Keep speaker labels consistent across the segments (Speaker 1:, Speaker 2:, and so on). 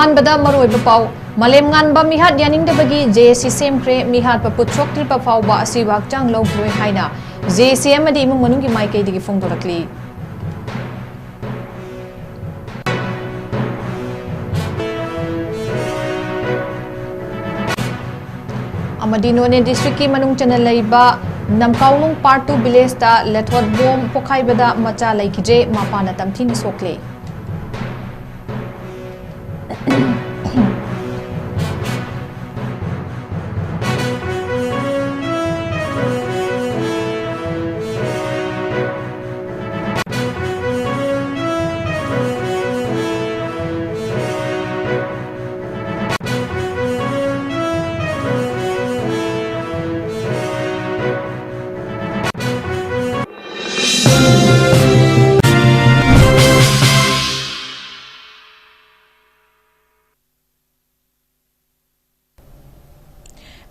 Speaker 1: अहानबदा मरोइब पाउ मलेम nganba mihat yaningdabagi JC semkre mihat pa puthoktri pa fawba asi wakchang logroi haina JC amadi imung manunggi maikai digi phongdorakli amadi none district ki manung chana leiba namkaulung part 2 village ta lethot bom pokhaibada macha laikije mapana tamthini sokle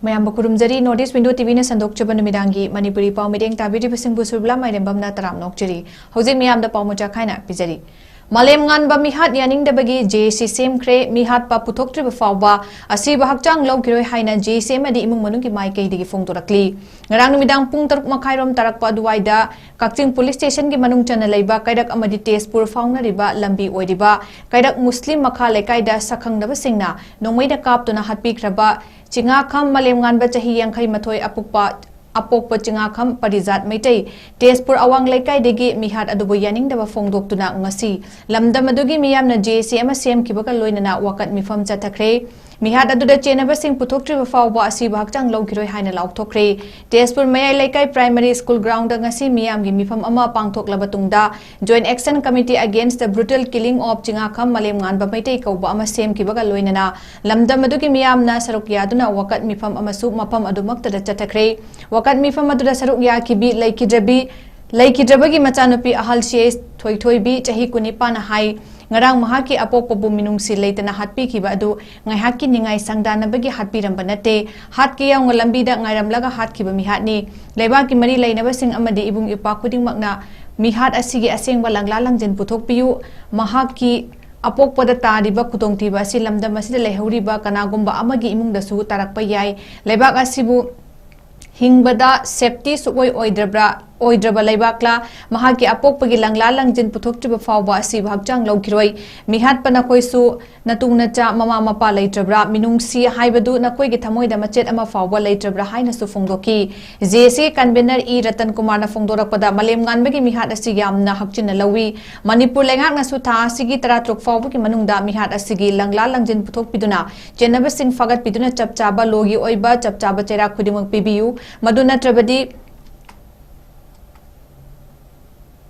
Speaker 1: Mayam bakurumjari notice window TV na sandok chaban midangi manipuri pau mideng tabiri bising busurbla mairembam na taram nokjari hojik miyam da pau mocha khaina pijari malem nganba mihat yaningdabagi JC semkre mihat pa puthoktre ba fawba asi ba hakchang logiroi haina JC madi imung manungki maikai digi phongdorakli ngarang midang pung 3 makhairom tarakpa duwaida kakching police station gi manung chana leiba kaidak amadi tespur fauna riba lambi oidiba kaidak muslim makha lekaida sakhangdaba singna nongmaida kaptuna hatpikraba 𝐶𝐤𝐸𝐷 malem nganba chahi 82 apokpa 𝐶𝐤𝐸𝐷 parizat maitai tespur awang laikai degi mihat adubu yaningdaba phongdoktuna ngasi lamdam adugi miyamna JC ama semkibaga loinana wakat mifam chathakre mihat aduda chenaba sing puthoktriba fawba asi bahakchang logiroi haina laukthokre tespur mayai laikai primary school ground ngasi miyamgi mifam ama pangthoklaba tungda joint action committee against the brutal killing of 𝐶𝐤𝐸𝐷 malem nganba maitai kauba ama semkibaga loinana lamdam adugi miyamna saruk yaduna wakat mifam amasu mapam adumakta chathakre wakat mifam aduda saruk yakibi laikidrabagi machanupi ahal sie thoithoibi chahi 19 hai ngarang mahaki apokpabu minungsi leitana hatpikiba adu ngaihaki ningai sangdanabagi hatpiramba nate hatki yaung lambida ngairamlaga hatkiba mihatni leibaki mari leinaba sing amadi ibung ipa khudingmakna mihat asigi asengba langla langjin puthokpiyu mahaki apokpada tariba khutongtiba asi lamdam asida leihoriba kanagumba amagi imungdasu tarakpa yai leibak asibu hingbada safety sugoi oidraba leibakla mahaki apokpagi langla langjin puthoktriba fawba asi bhakchang logiroi mihat pana koisu natungna cha mama mapa leitrabra minungsi haibadu nakoi gi thamoida machet ama fawba leitrabra haina su phongdoki JC convener E Ratan Kumar na phongdorakpada malem nganbagi mihat asi yamna hakchin lawi Manipur lengak na su tha asigi 13 fawba ki manungda mihat asigi langla langjin puthokpiduna chenaba sing fagat piduna chapchaba logi oiba chapchaba chera khudimang pibiu maduna trabadi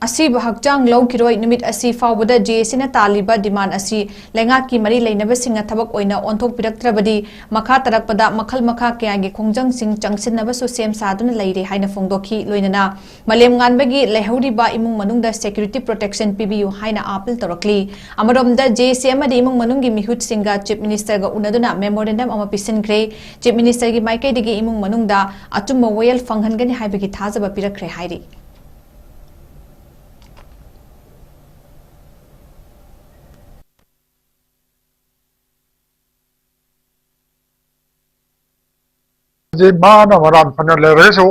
Speaker 1: asi bahakchang logiroi numit asi fawbada JC na taliba demand asi lengaki mari leinaba singa thabak oina onthok piraktrabadi makha tarakpada makhal makha kyagi khongjang sing changsinaba so sem saduna leire haina phongdokhi loinana malem nganbagi leihoriba imung manungda security protection PBU haina appeal torakli amaromda JC amadi imung manunggi mihut singa chief minister ga unaduna memorandum ama pisinkhre chief minister gi maikai digi imung manungda achumma wayal fanghangani haibagi thajaba pirakre hairi
Speaker 2: जे माना वरान फन लेरेसो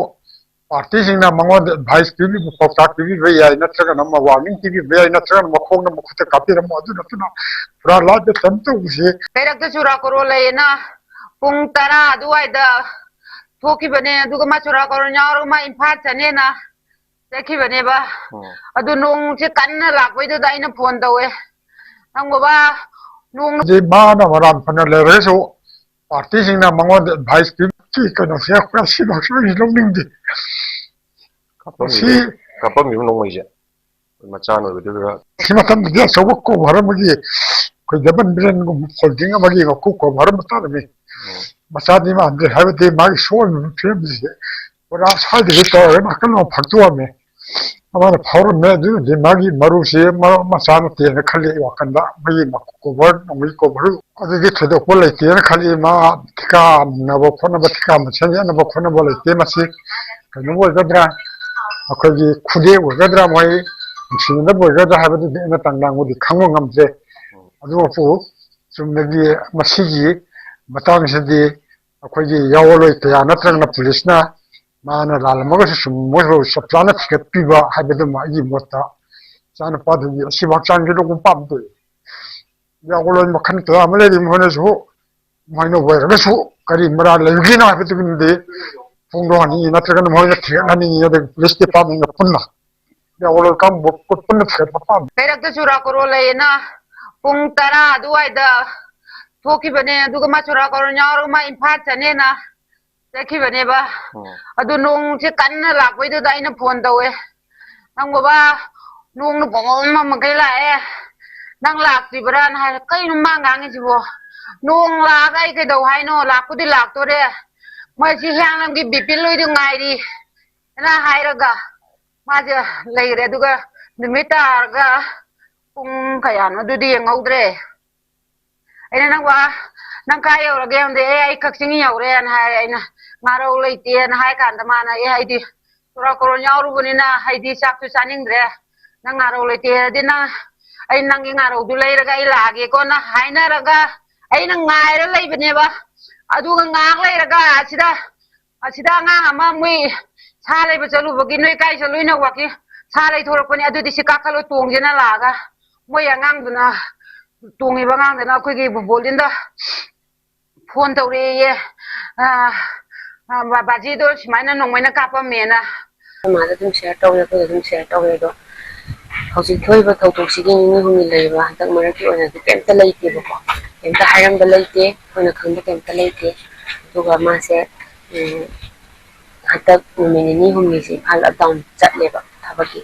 Speaker 2: party सिंगना मंगोन भाइस TV फोक्ता TV वे याय नत्रग नम वार्निंग टीवी वे याय नत्रग मखोंग न मुखते कापी रम अदु नतना पुरा लाज तंतु उसे
Speaker 3: पेरक त चुरा करो लेना पुंग तरा दुवाइदा थोकी बने दुगा मा चुरा करो न्यारो मा इम्फाल चने ना देखि बने बा अदु नोंग से कन्न लाकवै द आइना फोन तवे नंगो बा नोंग
Speaker 2: जे माना वरान फन लेरेसो पार्टी सिंगना मंगोन भाइस टीवी कनो से क्रासी बक्सो loaning they
Speaker 4: C kapam mi nong mai macha no de ga
Speaker 2: simatam dia sobo ko haramagi ko jaban biren ko holding amagi ko ko haram ta me macha ni ma ande have de ma shol film je ora sa de to ma kan no phaktu me amara power me de magi maru se macha no te ne khali wa kan da mai ma ko word no mi ko bru ade de thodo ko le te ne khali ma tika na bo khona ba tika ma chen na bo khona bo le te ma si kan no ga dra akogi khude ogadra moi sinda bogadra habadu na tangdang odi khango ngamje adu fu ꯆꯨꯝꯅꯒꯤ ꯃꯁꯤꯒꯤ ꯃꯇꯥꯡꯁꯤꯗꯤ ꯑꯩꯈꯣꯏꯒꯤ ꯌꯥꯎꯔꯣꯏ ꯀꯌꯥ ꯅꯠꯇ꯭ꯔꯒꯅ ꯄꯨꯂꯤꯁꯅ ꯃꯥꯅ ꯂꯥꯜꯂꯝꯃꯒꯁꯨ ꯁꯨꯝ ꯃꯣꯏꯕꯨ ꯆꯞ ꯆꯥꯅ ꯊꯤꯒꯠꯄꯤꯕ ꯍꯥꯏꯕꯗꯨꯃ ꯑꯩꯒꯤ ꯃꯣꯠꯇ ꯏꯆꯥꯅꯨꯄꯥꯗꯨꯒꯤ ꯑꯁꯤꯕꯨ ꯍꯛꯆꯥꯡꯒꯤꯗꯣ ꯄꯥꯝꯗꯦ ꯌꯥꯎꯔꯣꯏ ꯃꯈꯜ ꯀꯌꯥ ꯑꯃ ꯂꯩꯔꯤ ꯃꯣꯏꯅꯁꯨ ꯃꯣꯏꯅ ꯑꯣꯏꯔꯒꯁꯨ ꯀꯔꯤ ꯃꯔꯥꯜ ꯂꯩꯕꯒꯤꯅꯣ ꯍꯥꯏꯕꯗꯨꯒꯤꯗꯤ ꯐꯣꯡꯗꯣꯛꯍꯟꯅꯤꯡꯉꯤ ꯅꯠꯇ꯭ꯔꯒꯅ ꯃꯣꯏꯅ ꯊꯤꯒꯠꯍꯟꯅꯤꯡꯉꯤ ꯑꯗꯒꯤ ꯄꯨꯂꯤꯁ ꯗꯤꯄꯥꯔꯠꯃꯦꯟꯒ ꯄꯨꯟꯅ ꯌꯥꯎꯔꯣꯏ ꯀꯥꯡꯕꯨ ꯄꯨꯟꯅ ꯊꯤꯒꯠꯄ ꯄꯥꯝꯃꯤ
Speaker 3: ꯀꯩꯔꯛꯇ ꯆꯨꯔꯥꯀꯣꯔꯣꯟ ꯂꯩꯌꯦꯅ ꯄꯨꯡ 10 ꯑꯗꯨꯋꯥꯏꯗ ꯊꯣꯛꯈꯤꯕꯅꯦ ꯑꯗꯨꯒ ꯃꯥ ꯆꯨꯔꯥꯀꯣꯔꯣꯟ ꯌꯥꯎꯔꯒ ꯃꯥ ꯏꯝꯐꯥꯜ ꯆꯠꯅꯦꯅ ꯆꯠꯈꯤꯕꯅꯦꯕ ꯑꯗꯨ ꯅꯣꯡꯁꯦ ꯀꯟꯅ ꯂꯥꯛꯄꯩꯗꯨꯗ ꯑꯩꯅ ꯐꯣꯟ ꯇꯧꯋꯦ ꯅꯪ ꯕꯕꯥ ꯅꯣꯡꯅ ꯄꯣꯡ ꯑꯃꯈꯩ ꯂꯥꯛꯑꯦ ꯅꯪ ꯂꯥꯛꯇ꯭ꯔꯤꯕ꯭ꯔꯥꯅ ꯍꯥꯏꯔꯦ ꯀꯩꯅꯣ ꯃꯥ ꯉꯥꯡꯉꯤꯁꯤꯕꯣ ꯅꯣꯡ ꯂꯥꯛꯑꯒ ꯑꯩ ꯀꯩꯗꯧ ꯍꯥꯏꯅꯣ ꯂꯥꯛꯄꯨꯗꯤ ꯂꯥꯛꯇꯣꯔꯦ ꯃꯣꯏꯁꯤ ꯍꯤꯌꯥꯡꯂꯝꯒꯤ ꯕꯤꯄꯤꯟ ꯂꯣꯏꯗꯨ ꯉꯥꯏꯔꯤ ꯅ ꯍꯥꯏꯔꯒ ꯃꯥꯁꯦ ꯂꯩꯔꯦ ꯑꯗꯨꯒ ꯅꯨꯃꯤꯠ ꯇꯥꯔꯒ ꯄꯨꯡ ꯀꯌꯥꯅꯣ ꯑꯗꯨꯗꯤ ꯌꯦꯡꯍꯧꯗ꯭ꯔꯦ ꯑꯩꯅ ꯅꯪ ꯀꯥꯏ ꯌꯧꯔꯒꯦ ꯑꯝꯗꯤ ꯑꯩ ꯀꯛꯆꯤꯡ ꯌꯧꯔꯦꯅ ꯍꯥꯏꯔꯦ ꯑꯩꯅ ꯉꯥꯔꯧ ꯂꯩꯇꯦꯅ ꯍꯥꯏ ꯀꯥꯟꯗ ꯃꯥꯅ ꯑꯩꯗꯤ ꯆꯨꯔꯥꯀꯣꯔꯣꯟ ꯌꯥꯎꯔꯨꯕꯅꯤꯅ ꯑꯩꯗꯤ ꯆꯥꯛꯁꯨ ꯆꯥꯅꯤꯡꯗ꯭ꯔꯦ ꯅꯪ ꯉꯥꯔꯧ ꯂꯩꯇꯦꯗꯤ ꯑꯩ ꯅꯪꯒꯤ ꯉꯥꯔꯧꯗꯨ ꯂꯩꯔꯒ ꯑꯩ ꯂꯥꯛꯑꯒꯦꯀꯣꯅ ꯍꯥꯏꯅꯔꯒ ꯑꯩꯅ ꯉꯥꯏꯔ ꯂꯩꯕꯅꯦꯕ ꯑꯗꯨꯒ ꯉꯥꯏꯍꯥꯛ ꯂꯩꯔꯒ ꯑꯁꯤꯗ ꯑꯉꯥꯡ ꯑꯃ ꯃꯣꯏ ꯁꯥ ꯂꯩꯕ ꯆꯠꯂꯨꯕꯒꯤ ꯅꯣꯏ ꯀꯥꯏ ꯆꯠꯂꯨꯏꯅꯣ ꯋꯥꯀꯤꯡ ꯁꯥ ꯂꯩꯊꯣꯔꯛꯄꯅꯦ ꯑꯗꯨꯗꯤ ꯁꯤ ꯀꯥꯈꯠꯂꯣ ꯇꯣꯡꯁꯦꯅ ꯂꯥꯛꯑꯒ ꯃꯣꯏ ꯑꯉꯥꯡꯗꯨꯅ ꯇꯣꯡꯉꯤꯕ ꯑꯉꯥꯡꯗꯨꯅ ꯑꯩꯈꯣꯏꯒꯤ ꯕꯣꯕꯣꯂꯤꯟꯗ ꯐꯣꯟ ꯇꯧꯔꯛꯑꯦꯌꯦ ꯕꯥꯖꯤꯗꯣ ꯁꯨꯃꯥꯏꯅ ꯅꯣꯡꯃꯩꯅ ꯀꯥꯞꯄꯝꯃꯦꯅ
Speaker 5: ꯃꯥꯗ ꯑꯗꯨꯝ ꯁꯦꯌꯔ ꯇꯧꯋꯦ ꯑꯩꯈꯣꯏꯗ ꯑꯗꯨꯝ ꯁꯦꯌꯔ ꯇꯧꯋꯦ ꯑꯗꯣ ꯍꯧꯖꯤꯛ ꯊꯣꯛꯏꯕ ꯊꯧꯗꯣꯛꯁꯤꯒꯤ ꯅꯤꯅꯤ ꯍꯨꯝꯅꯤ ꯂꯩꯕ ꯍꯟꯗꯛ ꯃꯔꯛꯀꯤ ꯑꯣꯏꯅꯗꯤ ꯀꯩꯝꯇ ꯂꯩꯇꯦꯕꯀꯣ ꯀꯩꯝꯇ ꯍꯥꯏꯔꯝꯕ ꯂꯩꯇꯦ ꯑꯩꯈꯣꯏꯅ ꯈꯪꯕ ꯀꯩꯝꯇ ꯂꯩꯇꯦ ꯑꯗꯨꯒ ꯃꯥꯁꯦ ꯍꯟꯗꯛ ꯅꯨꯃꯤꯠ ꯅꯤꯅꯤ ꯍꯨꯝꯅꯤꯁꯦ ꯏꯝꯐꯥꯜ ꯑꯞ ꯗꯥꯎꯟ ꯆꯠꯂꯦꯕ ꯊꯕꯛꯀꯤ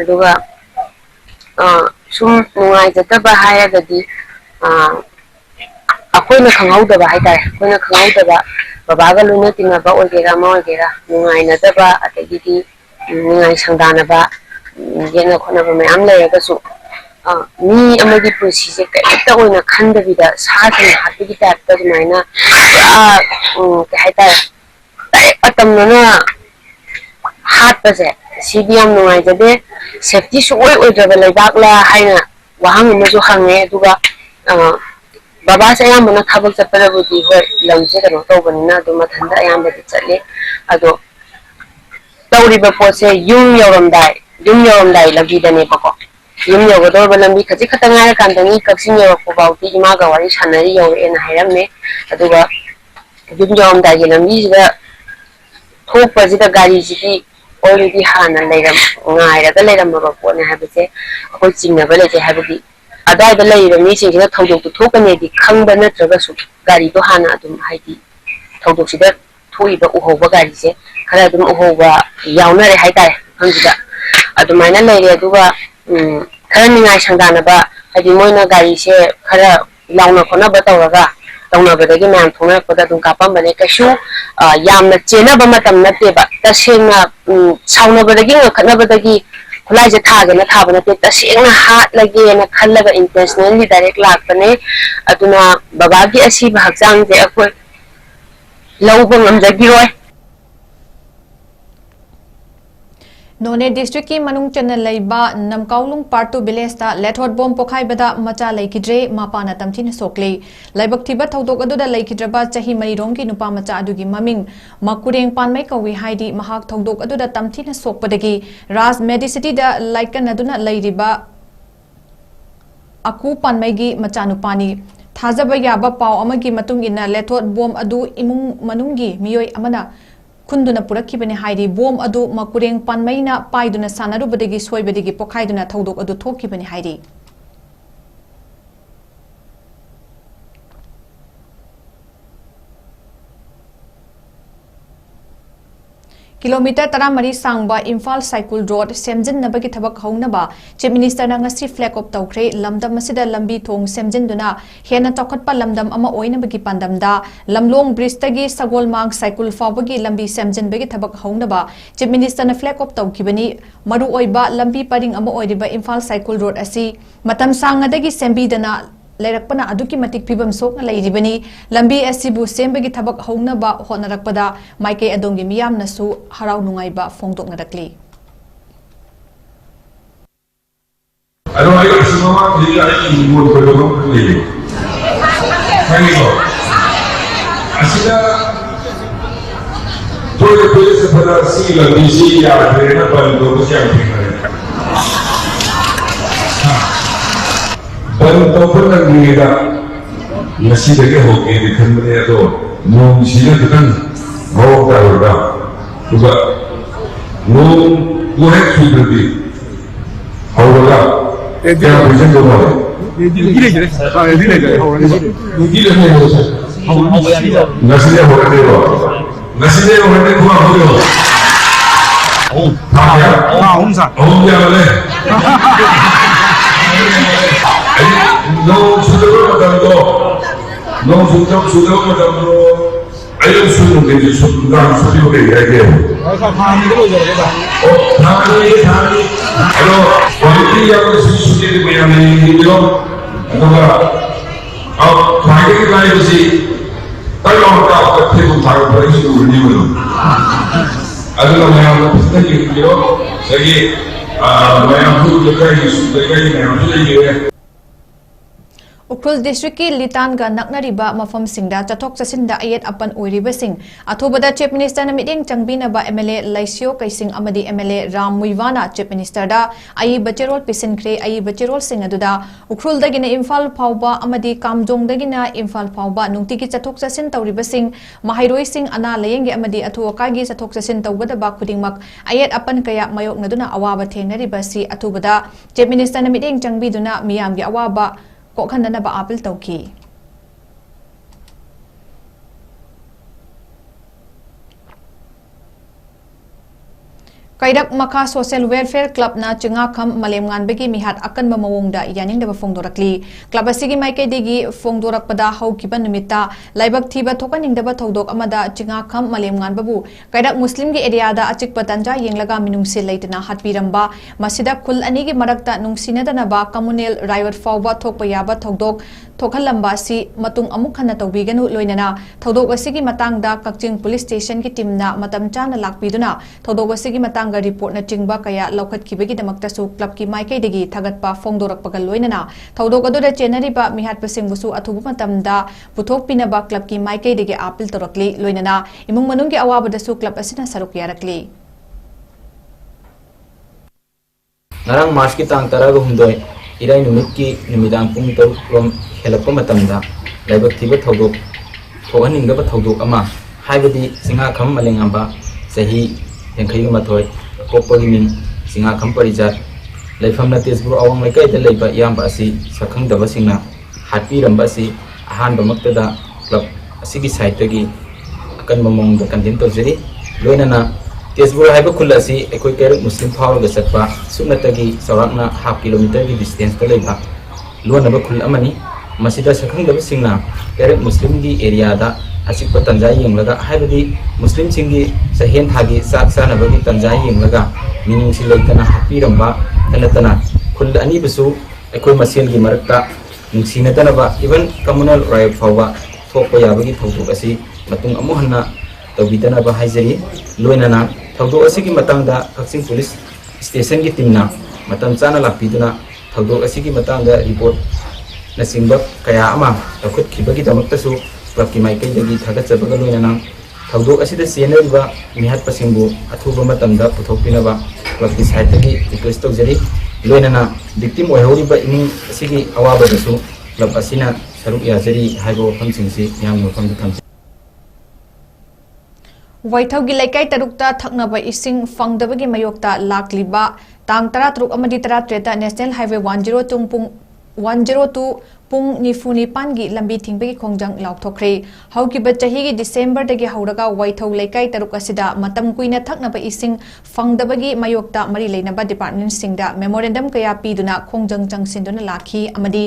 Speaker 5: ꯑꯗꯨꯒ ꯁꯨꯝ ꯅꯨꯡꯉꯥꯏꯖꯗꯕ ꯍꯥꯏꯔꯒꯗꯤ ꯑꯩꯈꯣꯏꯅ ꯈꯪꯍꯧꯗꯕ ꯍꯥꯏꯇꯥꯔꯦ ꯑꯩꯈꯣꯏꯅ ꯈꯪꯍꯧꯗꯕ ꯕꯕꯥꯒ ꯂꯣꯏꯅ ꯇꯤꯟꯅꯕ ꯑꯣꯏꯒꯦꯔꯥ ꯑꯃ ꯑꯣꯏꯒꯦꯔꯥ ꯅꯨꯡꯉꯥꯏꯅꯗꯕ ꯑꯗꯒꯤꯗꯤ ꯅꯨꯡꯉꯥꯏ ꯁꯪꯗꯥꯅꯕ ꯌꯦꯠꯅ ꯈꯣꯠꯅꯕ ꯃꯌꯥꯝ ꯂꯩꯔꯒꯁꯨ ꯃꯤ ꯑꯃꯒꯤ ꯄꯨꯟꯁꯤꯁꯦ ꯀꯩꯝꯇ ꯑꯣꯏꯅ ꯈꯟꯗꯕꯤꯗ ꯁꯥꯁꯤꯡ ꯍꯥꯠꯄꯒꯤ ꯇꯥꯏꯞꯇ ꯑꯗꯨꯃꯥꯏꯅ ꯄꯨꯔꯥ ꯀꯩ ꯍꯥꯏꯇꯥꯔꯦ ꯗꯥꯏꯔꯦꯛ ꯑꯇꯝꯅꯅ ꯍꯥꯠꯄꯁꯦ ꯁꯤꯗꯤ ꯌꯥꯝ ꯅꯨꯡꯉꯥꯏꯖꯗꯦ ꯁꯦꯐꯇꯤ ꯁꯨꯡꯑꯣꯏ ꯑꯣꯏꯗ꯭ꯔꯕ ꯂꯩꯕꯥꯛꯂꯥ ꯍꯥꯏꯅ ꯋꯥꯍꯪ ꯑꯃꯁꯨ ꯍꯪꯉꯦ ꯑꯗꯨꯒ ꯕꯕꯥꯁꯦ ꯑꯌꯥꯝꯕꯅ ꯊꯕꯛ ꯆꯠꯄꯗꯕꯨꯗꯤ ꯍꯣꯏ ꯂꯝꯁꯦ ꯀꯩꯅꯣ ꯇꯧꯕꯅꯤꯅ ꯑꯗꯨꯝ ꯃꯊꯟꯇ ꯑꯌꯥꯝꯕꯗꯤ ꯆꯠꯂꯦ ꯑꯗꯣ ꯇꯧꯔꯤꯕ ꯄꯣꯠꯁꯦ ꯌꯨꯝ ꯌꯧꯔꯝꯗꯥꯏ ꯂꯝꯕꯤꯗꯅꯦꯕꯀꯣ ꯌꯨꯝ ꯌꯧꯒꯗꯧꯔꯤꯕ ꯂꯝꯕꯤ ꯈꯖꯤꯛ ꯈꯛꯇ ꯉꯥꯏꯔꯀꯥꯟꯗꯅꯤ ꯀꯛꯆꯤꯡ ꯌꯧꯔꯛꯄ ꯐꯥꯎꯗꯤ ꯏꯃꯥꯒ ꯋꯥꯔꯤ ꯁꯥꯟꯅꯔꯤ ꯌꯧꯔꯛꯑꯦꯅ ꯍꯥꯏꯔꯝꯃꯦ ꯑꯗꯨꯒ ꯌꯨꯝ ꯌꯧꯔꯝꯗꯥꯏꯒꯤ ꯂꯝꯕꯤꯁꯤꯗ ꯊꯣꯛꯄꯁꯤꯗ ꯒꯥꯔꯤꯁꯤꯗꯤ ꯑꯣꯜꯔꯦꯗꯤ ꯍꯥꯟꯅ ꯉꯥꯏꯔꯒ ꯂꯩꯔꯝꯃꯕ ꯄꯣꯠꯅꯦ ꯍꯥꯏꯕꯁꯦ ꯑꯩꯈꯣꯏ ꯆꯤꯡꯅꯕ ꯂꯩꯇꯦ ꯍꯥꯏꯕꯗꯤ ꯑꯗꯥꯏꯗ ꯂꯩꯔꯤꯕ ꯃꯤꯁꯤꯡꯁꯤꯅ ꯊꯧꯗꯣꯛꯇꯨ ꯊꯣꯛꯀꯅꯦꯗꯤ ꯈꯪꯕ ꯅꯠꯇ꯭ꯔꯒꯁꯨ ꯒꯥꯔꯤꯗꯣ ꯍꯥꯟꯅ ꯑꯗꯨꯝ ꯍꯥꯏꯗꯤ ꯊꯧꯗꯣꯛꯁꯤꯗ ꯊꯣꯛꯏꯕ ꯎꯍꯧꯕ ꯒꯥꯔꯤꯁꯦ ꯈꯔ ꯑꯗꯨꯝ ꯎꯍꯧꯕ ꯌꯥꯎꯅꯔꯦ ꯍꯥꯏꯇꯥꯔꯦ ꯃꯐꯝꯁꯤꯗ ꯑꯗꯨꯃꯥꯏꯅ ꯂꯩꯔꯦ ꯑꯗꯨꯒ ꯈꯔ ꯅꯤꯡꯉꯥꯏ ꯁꯪꯗꯥꯅꯕ ꯍꯥꯏꯗꯤ ꯃꯣꯏꯅ ꯒꯥꯔꯤꯁꯦ ꯈꯔ ꯂꯥꯎꯅ ꯈꯣꯠꯅꯕ ꯇꯧꯅꯕꯗꯒꯤ ꯃꯌꯥꯝ ꯊꯣꯛꯅꯔꯛꯄꯗ ꯑꯗꯨꯝ ꯀꯥꯞꯄꯝꯕꯅꯦ ꯀꯩꯁꯨ ꯌꯥꯝꯅ ꯆꯦꯟꯅꯕ ꯃꯇꯝ ꯅꯠꯇꯦꯕ ꯇꯁꯦꯡꯅ ꯁꯥꯎꯅꯕꯗꯒꯤ ꯉꯪꯈꯠꯅꯕꯗꯒꯤ ꯈꯨꯠꯂꯥꯏꯁꯦ ꯊꯥꯒꯦꯅ ꯊꯥꯕ ꯅꯠꯇꯦ ꯇꯁꯦꯡꯅ ꯍꯥꯠꯂꯒꯦꯅ ꯈꯜꯂꯒ ꯏꯟꯇꯦꯟꯁꯅꯦꯜꯂꯤ ꯗꯥꯏꯔꯦꯛ ꯂꯥꯛꯄꯅꯦ ꯑꯗꯨꯅ ꯕꯕꯥꯒꯤ ꯑꯁꯤꯕ ꯍꯛꯆꯥꯡꯁꯦ ꯑꯩꯈꯣꯏ ꯂꯧꯕ ꯉꯝꯖꯈꯤꯔꯣꯏ
Speaker 1: ꯅꯣꯅꯦ ꯗꯤꯁꯇ꯭रिक्ट की मनुंग चन्ना लेबा नमकाउलुंग पार्ट 2 विलेज ता लेथोट बॉम्ब पोखाइबदा मचा लेखिद्रे मापाना तमथिन सोकले लाइबक थिबा थौदोक अदुदा लेखिद्रबा चाही मरिरोंग की नुपा मचा अदुगी ममिंग मकुरेंग पानमै कौवी हाइदी महाक थौदोक अदुदा तमथिन सोकपदगी राज मेडिसिटी दा लाइकन अदुना लेरिबा अकु पानमैगी मचा नुपानी थाजबा याबा पाव अमगी मतुंग इना लेथोट बॉम्ब अदु इमुंग मनुंगी मियोय अमना खुंदुना पुरखिबने हाइदी बॉम्ब अदु मकुरेंग पानमैना पाइदुना सानरुबदगी सोइबदगी पोखाइदुना थौदोक अदु थोखिबने हाइदी किलोमीटर 13 सांगबा इम्फाल साइकिल रोड सेमजिन नबगी थबक हौनबा चीफ मिनिस्टर ना ngasi फ्लैग ऑफ तौखरे लमदम मसिदा लंबी थोंग सेमजिनदुना हेना चौखटपा लमदम अमा ओइनबगी पांदमदा लमलोंग ब्रिज तगी सगोलमांग साइकिल फावगी लंबी सेमजिनबगी थबक हौनबा चीफ मिनिस्टर ना फ्लैग ऑफ तौखिबनी मरु ओइबा लंबी परिंग अमा ओइरिबा इम्फाल साइकिल रोड असि मतम सांगदगी सेमबीदना लेरकपना अदुकी मतिक फिबम सोकना लेरिबनी लंबी असिबु सेमबगी थबक हौनबा होनरकपदा माइके अदोंगी मियामनसु हराव नुंगाइबा फोंदोकनरकली
Speaker 6: I don't like to see mama. I खंगीको असिदा थोड़े पहले से पता सी लंबी सी या ट्रेन पर लोगों से आते हैं पर तो पर लंबी का नसी देखे हो गए दिखने में तो नों सीने कितन बहुत डरता होगा नों वो है सुधरती होगा क्या विजन दो बार ये दिले हो नसीले हो रहे हो नसीले हो रहे हो हो गए हो हाँ सा क्या बोले नो सुधरो मतलब तो नो सुधरो मतलब तो ayo suruh ke sudah sudah ke ya thani ko jara oh thani alo quality ya sudah ke ya ni lo aduga ab thani ke lai si tayo ka kathe ko thar bari su ni lo aduga main am pista ke lo sagi main am ko kai su kai main am su
Speaker 1: Ukhrul district की लितान का नकनरिबा मफम सिंगदा चथोक चसिंदा अयेत अपन ओइरिबसिंग अथोबदा चीफ मिनिस्टर न मीटिंग चंगबिनबा एमएलए लाइसियो कैसिंग अमदी एमएलए राम मुइवाना चीफ मिनिस्टर दा अई बचेरोल पिसिनख्रे अई बचेरोल सिंग अदुदा उख्रुल दगिना इम्फाल फावबा अमदी कामजोंग दगिना इम्फाल फावबा नुंगति की चथोक चसिन तौरिबसिंग माहिरोई सिंग अना लेयंगे अमदी अथु अकागी चथोक चसिन तौगदबा खुदिंगमक अयेत अपन कया मयोकनदुना अवाबा थेंगनरिबसि अथुबदा चीफ मिनिस्टर न मीटिंग चंगबिदुना मियामगी अवाबा कोखननबा अपील तौकी कैरक मखा सोशल वेलफेयर क्लब ना 𝐶𝐤𝐸𝐯 𝐍𝐞𝐰𝐬 मिहात अकनब मवोंगदा यानिंगदब फोंदोरकली क्लब असिगी माइकेदेगी फोंदोरकपदा हौकिबा निमित्ता लाइबक थीबा थोकनिंगदब थौदोक अमदा 𝐶𝐤𝐸𝐯 𝐍𝐞𝐰𝐬 कैरक मुस्लिम की एरियादा अचिकपा तंजा येंगलगा मिनुंगसे लेतना हटपीरंबा मसिदा खुल अनिगी मरक्ता नुंगसिनदनबा कम्युनल राइवट फावबा थोकपा याबा थौदोक थोखलंबासी मतुंग अमुक खन्ना तौबीगनु लोइनना थौदोक असिगी मतांगदा कक्चिंग पुलिस स्टेशन की टीमना मतम चाना लाकपीदुना थौदोक असिगी मतांगा रिपोर्ट न चिंगबा कया लौखतखिबगिदमक्तसु क्लब की माइकेदगी थगतपा फोंदोरकपगा लोइनना थौदोक अदुदा चेनरिबा मिहातपसिंगबुसु अथुबु मतमदा पुथोकपिनबा क्लब की माइकेदगी अपील तौरकली लोइनना इमुंग मनुंगी अवाबदसु क्लब असिना सरुक यारकली
Speaker 7: ngarang March ki tang 16 irai numit ki numidang pung tarum helakpa matamda laibak thiba thodok thohaninga ba thodok ama haibadi 𝐶𝐤𝐸𝐯 malengamba sahi 68 kopagi min 𝐶𝐤𝐸𝐯 parijat laifamna tesbur awang laikai da laiba yamba asi sakhangdaba singna hatpi ramba si ahan bamaktada club asigi site tagi akan mamong da content tojeri loinana tesbur haiba khul asi ekoi kerek muslim power ga satpa sunatagi saurakna half kilometer ki distance ta laiba lonaba khul amani masida sakhangdaba singna kerek muslim gi area da asik tanja yenglaga haibadi muslim singi sahen thagi sak sanaba gi tanja yenglaga meaning si laitana happy ramba talatana khul ani busu ekoi masel gi marakta nungsinatana even communal right fawa thokpa yabagi thokdok asi matung amu hanna tawbidana ba haijari loinana thokdok asi gi matangda kakching police station gi timna matam chana lakpiduna thokdok asi gi matangda report na singba kaya ama takhut khibagi damaktasu club ki maikei thagat chabaga loinana thawdok asida senariba mihat pasingbu athuba matamda puthokpinaba club ki side gi request tawjari loinana victim oihoriba iming asigi awaba dasu club asina saruk yajari haibo famsingsi yam famda tham
Speaker 1: वाइथौगी लेकाई तरुक्ता थकनबा इसिंग फंगदबगी मयोक्ता लाकलिबा तांग 13 अमदी 13 national highway 102 पुंग निफुनिपान की लंबी थिंबगी खोंजंग लाउथोख्रे हौकिबा चहीगी December दगी हौरगा वाइथौ लेकाई तरुक असिदा मतम कुइना थकनबा इसिंग फंगदबगी मयोक्ता मरी लेनबा department सिंगदा memorandum कया पीदुना खोंजंग चंगसिंदुना lucky अमदी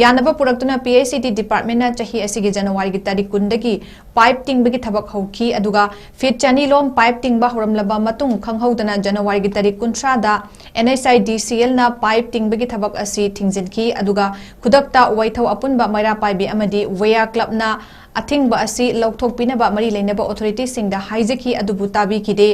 Speaker 1: यानबा पुरक्तुना पीएचसीडी department ना चही असिगी जनवरी की तारीख 10 दगी pipe टिंगबगी थबक हौखी अदुगा fit चनी लोम pipe टिंगबा हौरमलबा मतुंग खंगहौदना जनवरी की तारीख 19 दा NSIDCL ना पाइप टिंगबगी थबक असि थिंजिनखी अदुगा खुदक्ता वाइथौ अपुनबा मैरा पाइबी अमदी वेया क्लब ना अथिंगबा असि लौथोकपिनबा मरी लेनबा ऑथोरिटी सिंगदा हाइजकी अदुबु ताबी किदे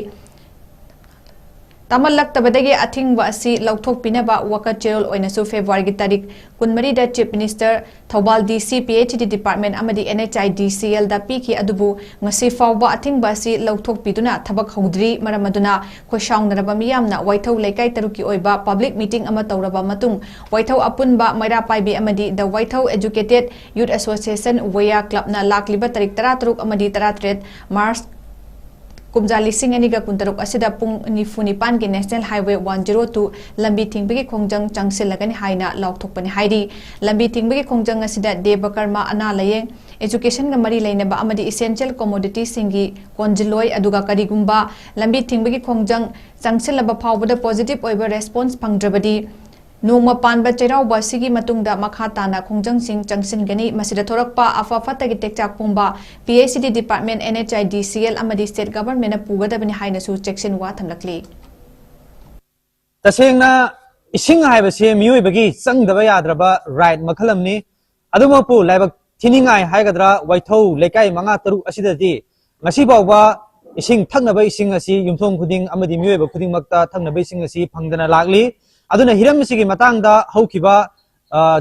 Speaker 1: तामलक्तबदगी अथिंगबा असि लौथोकपिनबा वका चेरोल ओइनसु फेब्रुवारी की तारीख 13 दा chief minister Thoubal DC PHD department अमदी NHIDCL दा पीखी अदुबु ngasi फावबा अथिंगबा असि लौथोकपिदुना थबक हौद्री मरमदुना खोशाउनरबा मियामना वाइथौ लेकाई तरुकी ओइबा पब्लिक मीटिंग अमा तौरबा मतुंग वाइथौ अपुनबा मैरा पाइबी अमदी द वाइथौ एजुकेटेड यूथ एसोसिएशन वेया क्लबना लाकलिबा तारीख 13 अमदी 13 मार्च कुमजा लिसिंग अनिगा कुंतरुक असिदा पुंग निफुनिपान के नेशनल हाईवे 102 लंबी थिंगबगी खोंजंग चंगसिलगनि हाइना लाउथोकपनि हाइरी लंबी थिंगबगी खोंजंग असिदा देबकर्मा अना लयेंग एजुकेशन ग मरी लेनबा अमदी एसेंशियल कमोडिटी सिंगी कोंजिलोय अदुगा करिगुंबा लंबी थिंगबगी खोंजंग चंगसिलबा फावबदा पॉजिटिव ओइबा रेस्पॉन्स फंगद्रबदी नोंमा पानबा चेराउबा सिगी मतुंगदा मखा ताना खोंजंग सिंग चंगसिनगनि मसिदा थोरकपा अफाफतगी टेकचाक पुंबा PHD डिपार्टमेंट NHIDCL अमदी स्टेट गवर्नमेंट पुगदबनि हाइनसु चेक्सिन वा थमलकली
Speaker 8: तसेंगना इसिंग हाइबसे मियोइबगी चंगदबा याद्रबा राइट मखलमनि अदुमपु लाइबक थिनिंगाय हाइगद्रा वाइथौ लेकाई मंगा तरुक असिददि ngasi bawba ising thaknaba ising asi yumthong khuding amadi miyoiba khuding makta thaknaba ising asi phangdana lagli aduna hiram sigi matangda haukiba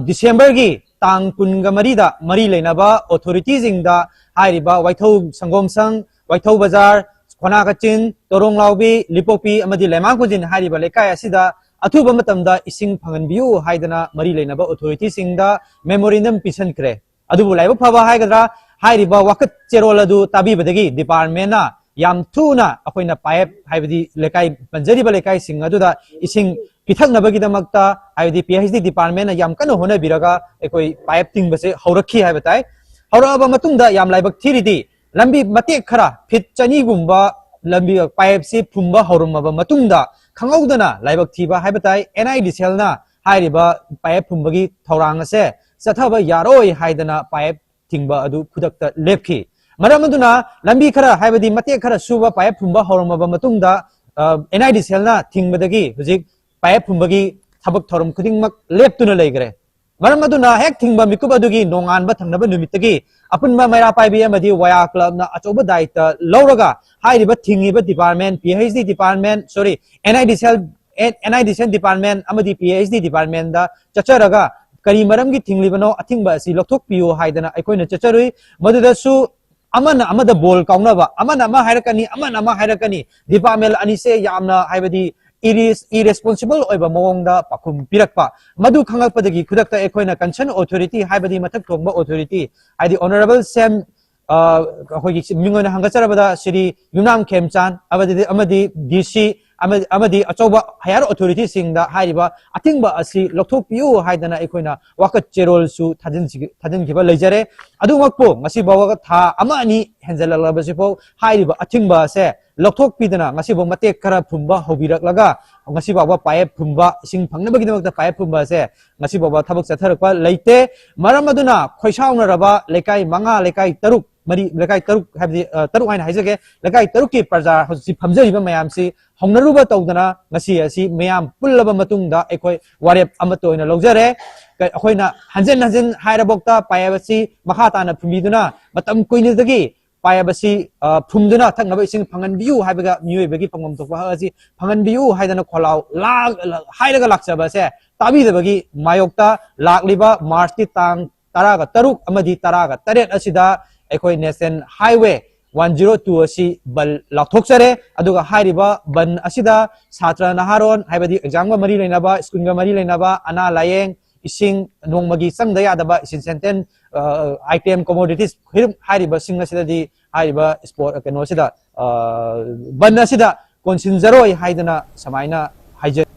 Speaker 8: December gi tang kunga marida mari leinaba authorities ingda hairiba waithau sangom sang waithau bazar khona kachin torong laubi lipopi amadi lemang kujin hairiba lekai asida athuba matamda ising phangan biu haidana mari leinaba authorities ingda memorandum pisan kre adubu laiba phaba haigadra hairiba wakat cherol adu tabi badagi department na yam thuna akoina paip haibadi lekai panjari ba lekai sing aduda ising pithak nabagi damakta haibadi PhD department na yam kanu hona biraga ekoi paip ting base haurakhi haibatai hauraba matungda yam laibak thiridi lambi mate khara phit chani gumba lambi paip si phumba haurumaba matungda khangaudana laibak thiba haibatai NIDCL na hairiba paip phumbagi thaurang ase sathaba yaroi haidana paip tingba adu khudakta lepki maramuduna lambi khara haibadi mate khara suba paip phumba haurumaba matungda NIDCL na tingbadagi hujik paip phumbagi thabak thorum khudingmak leptuna leigre maramaduna hek thingba mikup adugi nonganba thangnaba numitagi apunba maira paibi amadi waya club na achoba daita lawraga hairiba thingiba department PhD department sorry NIDCL department amadi PhD department da chacharaga kari maramgi thinglibano athingba asi lokthok piyo haidana aikoina chacharui madudasu amana amada bol kaunaba amana ama hairakani department anise yamna haibadi irresponsible oiba mawongda pakhum pirakpa madu khangakpadagi khudakta ekoina concern authority haibadi mathak thongba authority haidi honorable Sam hoigi mingona hangacharabada Shri Yunam Khemchan amadi DC amadi achoba higher authority singda hairiba atingba asi lokthok piu haidana ekoina wakat cherol su thadin giba leijare adu makpo ngasi bawa tha ama ani henjalalabasipo hairiba atingba se lokthok pidana ngasi bo mate khara phumba hobirak laga ngasi bawa paip phumba sing phangnabagi damakta paip phumba se ngasi bawa thabak chatharakpa leite maramaduna khoisauna raba lekai manga lekai taruk mari lekai taruk habdi taruk haina haijage lekai taruk ki praja hosi phamjariba mayam si hongnaruba tawdana ngasi asi mayam pullaba matungda ekoi warep amatoina lojare akoina hanjen hairabokta payabasi makha tana phumiduna matam koinidagi payabasi phumduna thaknaba ising phangan biu haibaga miyoibagi pangom tokwa asi phangan biu haidana kholau lag hairaga lakchaba se tabi debagi mayokta lakliba march ti tang taraga taruk amadi taraga taret asida ekoi national highway 102 asi bal lathokchare aduga hairiba ban asida satra naharon haibadi exam ga mari leinaba school ga mari leinaba ana layeng ising nongmagi sangda yadaba isin senten item commodities hairiba sing asida di hairiba sport keno sida ban asida konsinjaroi haidana samaina haije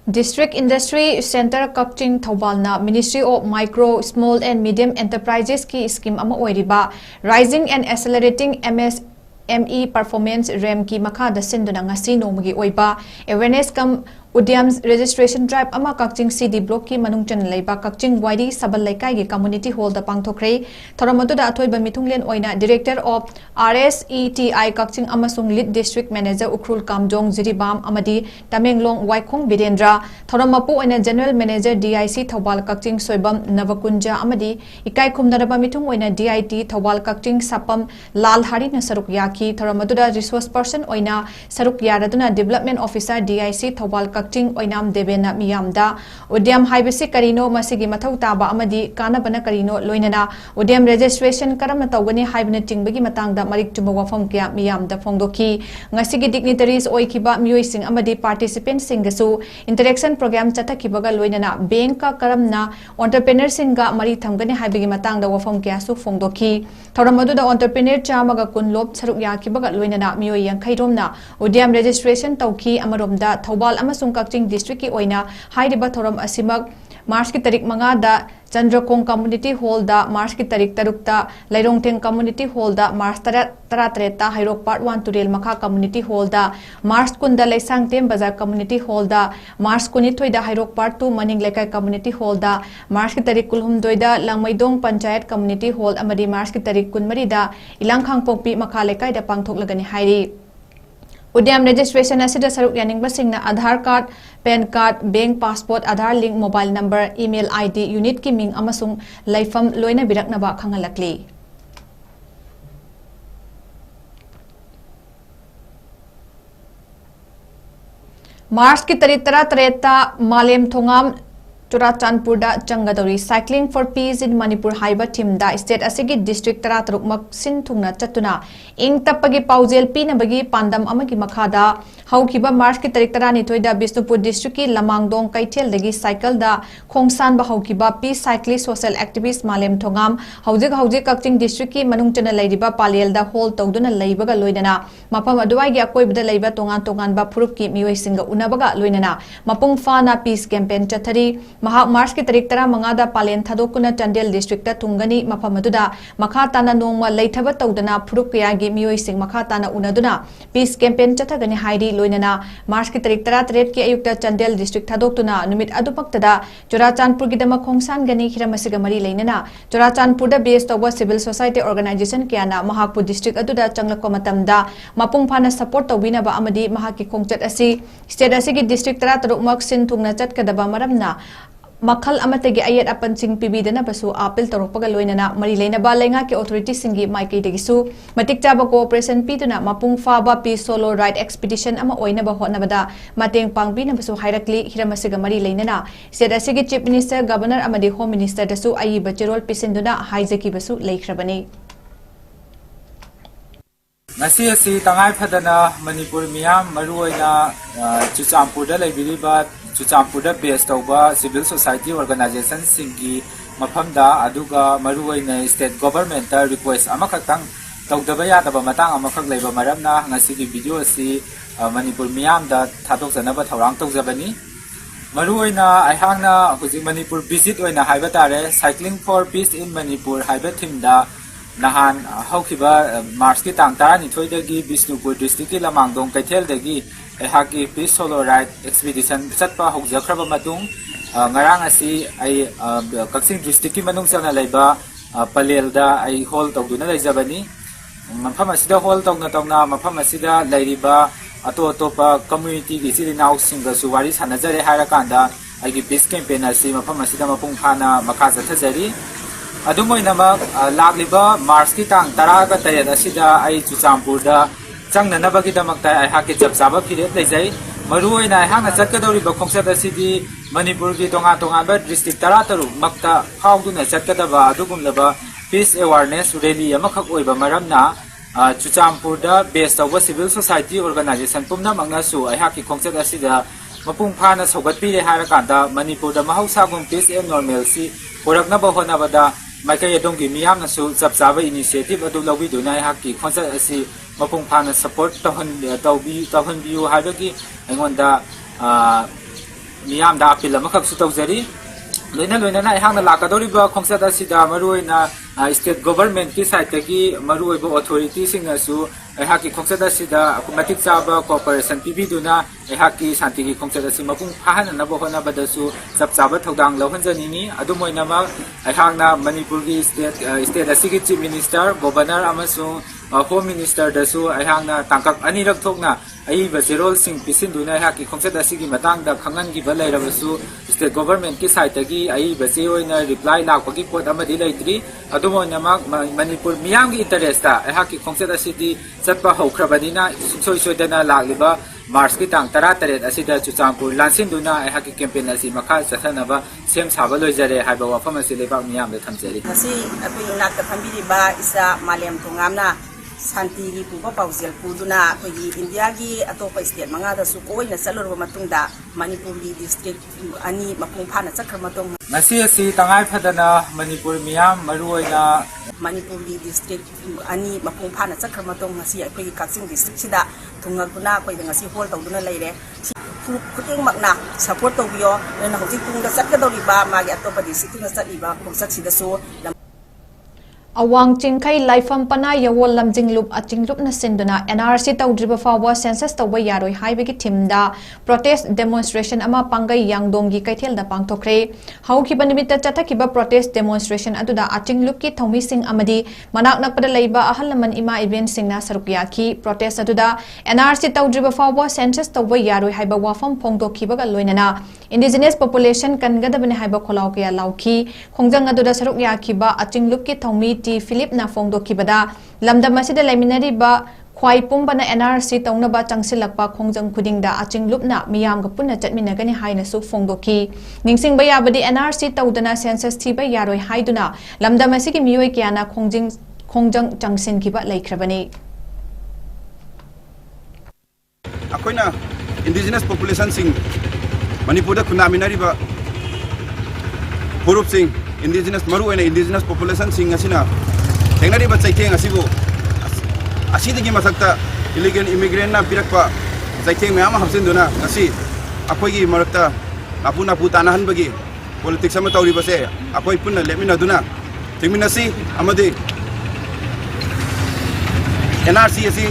Speaker 1: District Industry Center Kapching Thaubalna Ministry of Micro, Small and Medium Enterprises ki scheme ama oiriba Rising and Accelerating MSME Performance RAM ki makha da sinduna ngasi nomagi oiba awareness kam Udyam registration drive ama 𝐶𝐢𝐯 CD block ki manung chan leiba 𝐶𝐢𝐯 YD sabal laikai gi community hall da pangthokre thoramadu da athoi ba mithunglen oina director of RSETI 𝐶𝐢𝐯 amasung lead district manager Ukhrul Kamjong Jiribam amadi Tamenglong Waikhong Birendra thoramapu oina general manager DIC Thobal 𝐶𝐢𝐯 Soibam Navakunja amadi ikai khumnaraba mithung oina DIT Thobal 𝐶𝐢𝐯 Sapam Lal Hari na saruk yaki thoramadu da resource person oina saruk yaraduna development officer DIC Thobal 𝐶𝐢𝐯 oinam debena miyamda udyam haibasi karino masigi mathau taba amadi kanabana karino loinana udyam registration karamna tawgani haibna tingbagi matangda marik tumba wafam kya miyamda phongdoki ngasigi dignitaries oikiba miyoi amadi participants singasu interaction program chathakibaga loinana bank ka karamna entrepreneur singa mari thamgani haibagi matangda wafam kya su phongdoki thoramadu da entrepreneur chamaga kunlop saruk yakibaga loinana miyoi yankhai romna udyam registration tawki amaromda thobal amasung 𝐶𝐢𝐯 district ki oina hairiba thoram asimak March ki tarik 5 da Chandrakong community hall da March ki tarik 3 ta Lairongtheng community hall da March 13 ta Hairok part 1 Turel Makha community hall da March kunda Laisangtem bazar community hall da March kunithoi da Hairok part 2 Maning Lekai community hall da March ki tarik 12 da Langmaidong panchayat community hall amadi March ki tarik 13 da Ilangkhang Pokpi Makha Lekai da pangthoklagani hairi Udyam registration asida saruk yaningba singna Aadhaar card, PAN card, bank passport, Aadhaar link, mobile number, email ID, unit ki ming amasung laifam loina biraknaba khangalakli. March ki tarik 13 ta Malem Thongam Churachandpur da Changadori Cycling for Peace in Manipur haiba team da state asigi district 13 mak sin thungna chatuna ing tapagi paujel pinabagi pandam amagi makhada haukiba March ki tarik 12 da Bisnupur district ki Lamangdong Kaithel dagi cycle da khongsan ba haukiba peace cyclist social activist Malem Thongam haujik 𝐶𝐢𝐯 district ki manungchana leiriba palel da hall tawduna leibaga loinana mapam aduai gi akoibda leiba tongan ba phurup ki mioi singa unabaga loinana mapung fana peace campaign chathari March ki tarik 15 da palen thadokuna Chandel district ta tungani mapamaduda makha tana nongma leithaba tawdana phurup kya gi mioi sing makha tana unaduna peace campaign chathagani hairi loinana March ki tarik 13 ki ayukta Chandel district thadoktuna numit adupaktada Churachandpur gi dama khongsan gani hiramasiga mari leinana Churachandpur da base tawba civil society organization kyana Mahakpur district aduda changlakpa matamda mapung phana support tawbina ba amadi mahaki khongchat asi state asigi district 13 mak sin thungna chatkadaba maramna Makhal amatagi ayat apan sing pibidana basu apil tarokpaga loinana mari leinaba lenga ki authority singi maiki degisu matik chaba cooperation pituna mapung faba peace solo ride expedition ama oina ba hotnabada mateng pangbina basu hairakli hiramasiga mari leinana state asigi chief minister governor amadi home minister dasu ayi bachirol pisinduna haijaki basu leikrabani
Speaker 9: ngasi asi tangai phadana Manipur miyam maruoina Churachandpur da leibiriba Churachandpur da base tawba civil society organization singi mafamda aduga maruoina state government ta request amakhatang tawdaba yadaba matang amakhak leiba maramna ngasi gi video asi Manipur miyam da thadokjanaba thorang tawjabani maruoina aihangna hujik Manipur visit oina haiba tare cycling for peace in Manipur haiba thimda Nahan haukiba March ki tang 12 dagi Bisnupur district ki Lamangdong Kaithel dagi ehaki peace solo ride expedition chatpa haujakraba matung ngarang asi ai 𝐶𝐢𝐯 district ki manung chana leiba palel da ai hall tawduna leijabani mafam asida hall tawna mafam asida leiriba atopa community gi sirinau singa suwari sanajare harakanda aigi peace campaign asi mafam asida mapung phana makha jathajari Adumoinama lagliba March ki tang 13 asida ai Churachandpur da changnanabagi damakta ai haki chapsaba phiret leijai maruoina hanga chatkadori ba khongchat asidi Manipur ki tonga ba district 13 makta phawduna chatkadaba adugumlaba peace awareness rally amakhak oiba maramna Churachandpur da base tawba civil society organization pumna mangnasu ai haki khongchat asida mapung phana sogatpire harakanda Manipur da mahausagum peace and normalcy poraknaba honabada Maikay adonggi miyamna su chapchaba initiative adu lawi dunai hakki khonsa asi mapung phana support tawhan biu haibagi aingonda miyam da apil amakhak su tawjari लोइना लोइना अहांना लाकदोरिबा खोंगसद असिदा मरुइना state government की side तकी मरुइबा अथॉरिटी सिंगनासु अहाकी खोंगसद असिदा मतिक चाबा कोऑपरेशन पिबिदुना अहाकी शांति की खोंगसद असि मपुंग फाहननबा होनाबदसु चप चाबा थौदांग लौहनजनिनी अदुमोइनामा अहांना मणिपुर की स्टेट असिगी चीफ मिनिस्टर गवर्नर अमसुंग होम मिनिस्टर दसु अहांना तांकक अनिरक थोकना अईब जेरोल सिंह पिसिंदुना अहाकी खोंगसद असिगी मतांगदा खंगनगिबा लेरबसु स्टेट गवर्नमेंट की साइड तकी अईब जे ओइना रिप्लाई लाकपगी पोट अमदि लेत्रि अदुमोइनामा मणिपुर मियामगी इंटरेस्टा अहाकी खोंगसद असिदी चतपा हौख्रबनिना सुसोय सोयदना लालिबा मार्च की तांग 13 असिदा चुचांपुर लांसिंदुना अहाकी कैंपेन असि मखा चथनबा सेम साबा लोइजरे हाइबा वफम असि लेबा मियामदे थमजरी
Speaker 10: ngasi akoi nakta thambiriba isa malem thongamna शांति की पुब पाउजेल पुदुना अखोगी इंडिया की अतोप स्टेट मंगा दसु कोइना चलुरबा मतुंगदा मणिपुर की डिस्ट्रिक्ट अनि मपुंग फाना चक्र मतुंग
Speaker 9: ngasi asi tangai phadana manipur miyam maruoina
Speaker 10: Manipur की डिस्ट्रिक्ट अनि मपुंग फाना चक्र मतुंग ngasi अखोगी काक्सिंग डिस्ट्रिक्ट सिदा थुंगगुना अखोई ngasi होल तौदुना लेरे खुटिंग मकना सपोर्ट तौबियो न हौजि पुंगदा चक्कदौरिबा मागी अतोप district चलिबा खोंगसत सिदसु
Speaker 1: Awang Chingkai Laifam Pana Yawol Lamjinglup Achinglupna Sinduna NRC Tawdriba Fawa Census Tawa Yaroi Haibagi Timda Protest Demonstration Ama Pangai Yangdongi Kaithel da Pangtokre Haukiba Nimita Chatakiba Protest Demonstration Aduda Achinglup ki Thomi Singh Amadi Manak Nakpada Laiba Ahalaman Ima Event Singna Sarukyaki Protest Aduda NRC Tawdriba Fawa Census Tawa Yaroi Haiba Wafam Pongdokiba Loinana Indigenous Population Kangadabane Haiba Kolaukia Lauki Kongjang Aduda Sarukyaki Achinglup ki Thomi Philip na fongdo kibada lamda masida laiminari ba khwai pumbana NRC tongna ba changsilakpa khongjang khudingda achinglupna miyam ga punna chatminagani haina su fongdo ki ningsing ba yabadi NRC tawdana census thiba yaroi haiduna lamda masigi miyoi kyana khongjang changsin kiba laikhrabani
Speaker 11: akoina indigenous population sing manipur da kunaminari ba group sing indigenous maru and indigenous population sing asina tengnari ba chaiteng asibu asidigi masakta illegal immigrant na pirakpa chaiteng mayam hapsinduna asi akoigi marakta apuna putana hanbagi politics ama tawri base akoi punna lemina duna tingminasi amadi NRC asi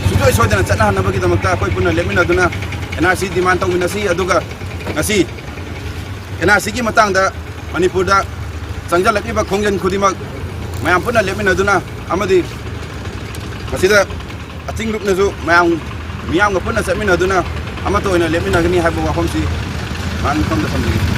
Speaker 11: sudoi sodana chana hanbagi damakta akoi punna lemina duna NRC demand tawminasi aduga asi NRC ki matangda Manipur da sangjal lakiba khongjan khudima mayam puna lemina duna amadi masida achingrup nazu miyam ga puna samina duna amato ina lemina gani haiba wafamsi man khomda samgi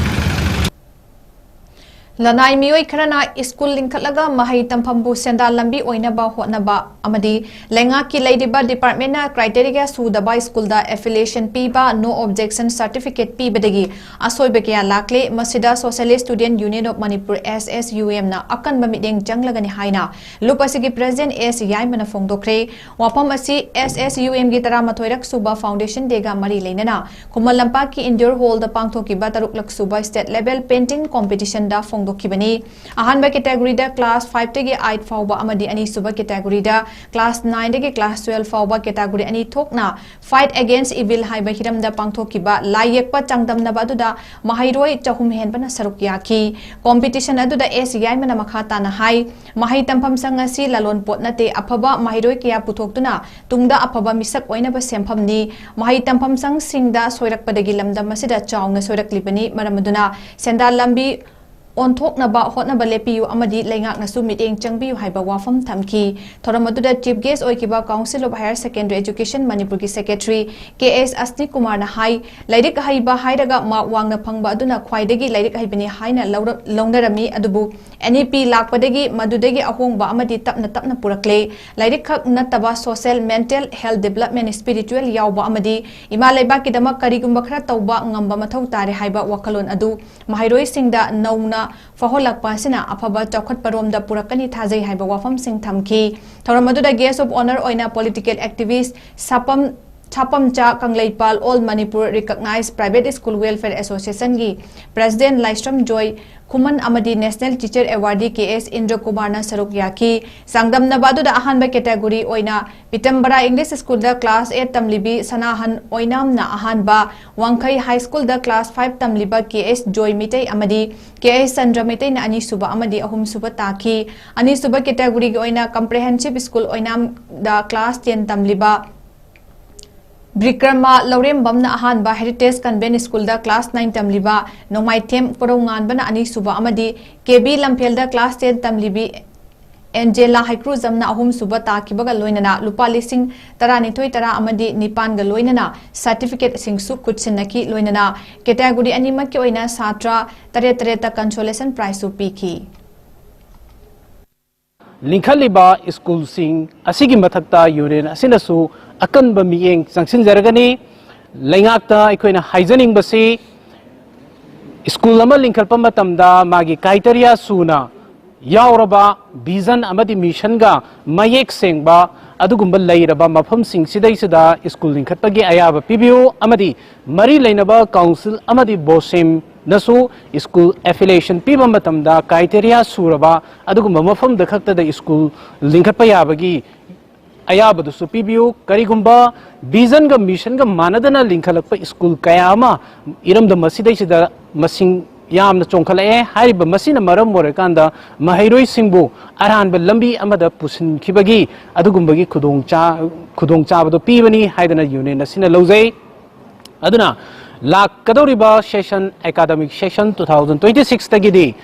Speaker 1: Lanai mioi kharana school linkatlaga mahai tampambu senda lambi oinaba hotnaba amadi lenga ki leidiba department na criteria sudaba school da affiliation piba no objection certificate pibadagi asoibe kya lakle masida socialist student union of manipur SSUM na akan bamideng janglagani haina lupasigi president S yaimana fongdokre wapam asi SSUM gi tara mathoirak suba foundation dega mari leinana kumalampa ki indoor hall da pangthoki ba taruk lak suba state level painting competition da Dokibani ahanba category da class 5 tegi 8 fawba amadi ani suba category da class 9 tegi class 12 fawba category ani thokna fight against evil haiba hiram da pangthokiba layekpa changdamna ba duda mahairoi chahum henbana saruk yaki competition aduda SCI mana makhata na hai mahai tampham sangasi lalon potnate aphaba mahairoi kya puthokduna tungda aphaba misak oina ba semphamni mahai tampham sang singda soirakpadagi lamdam masida chawna soiraklibani maramaduna senda lambi onthoknaba hotnaba lepiyu amadi leingak nasu meeting changbiyu haiba wafam thamki thoramaduda chief guest oikiba council of higher secondary education manipur ki secretary KS Asni Kumar na hai lairik haiba hairaga ma wangna phangba aduna khwaidagi lairik haibani haina launarami adubu NEP lakpadagi madudagi ahongba amadi tapna purakle lairik khak nataba social mental health development spiritual yawba amadi imalaiba kidama karigumba khara tawba ngamba mathau tare haiba wakalon adu mahairoi singda nauna Faholakpa sina afaba chokhat paromda purakani thajai haiba wafam sing thamki thoramadu da guest of honor oina political activist sapam Chapamcha Kangleipal All Manipur Recognized Private School Welfare Association gi President Laistram Joy Kuman Amadi National Teacher Awardee 𝐾𝐲 Saruk Yaki Sangdam Nabadu da Ahanba category Oina Pitambara English School da Class 8 Tamlibi Sanahan Oinam na Ahanba Wangkai High School da Class 5 Tamliba 𝐾𝐲 Joy Mitei Amadi 𝐾𝐲 Sandra Mitei na Ani Suba Amadi Ahum Suba Taki Ani Suba category Oina Comprehensive School Oinam da Class 10 Tamliba Brikrama Laurem Bamna Ahanba Heritage Convent School da Class 9 Tamliba Nongmai Them Porongan Bana Ani Suba Amadi KB Lampel da Class 10 Tamlibi Angela Haikru Zamna Ahum Suba Takibaga Loinana Lupa Lising Taranitoi Tara Amadi Nipan Galoinana Certificate Sing Su Kutsinaki Loinana Category Animaki Oina Satra Tareta Consolation Prize Piki
Speaker 12: Linkhaliba School Sing Asigi Mathakta Union Asinasu Akan Bamieng Sanction Zaragani Langakta Equina Hyzening Basi School Lama Linkalpama Tamda Magi Kaiteria Suna Yauraba Bizan Amadi Mishanga Mayek Sengba Adugumba Lairaba Mafam Sing Sidaisada School Linkatagi Ayaba PBO Amadi Mari Lainaba Council Amadi Bosim Nasu School Affiliation Piba Matamda Kaiteria Suraba Adugumba Mafam the Kakta the School Linkapayabagi Ayabadu su PBO Karigumba Bizanga Mission ga Manadana Linkalapa School Kayama Iram the Masidai Masing Yam the Chonkale Hariba Masina Maram Morakanda Mahiroi Singbu Aran Lambi Amada Pusin Kibagi Adugumbagi Kudong Chabado Pivani Haidana Union Nasina Loze Aduna La Kadoriba Session Academic Session 2026 Tagidi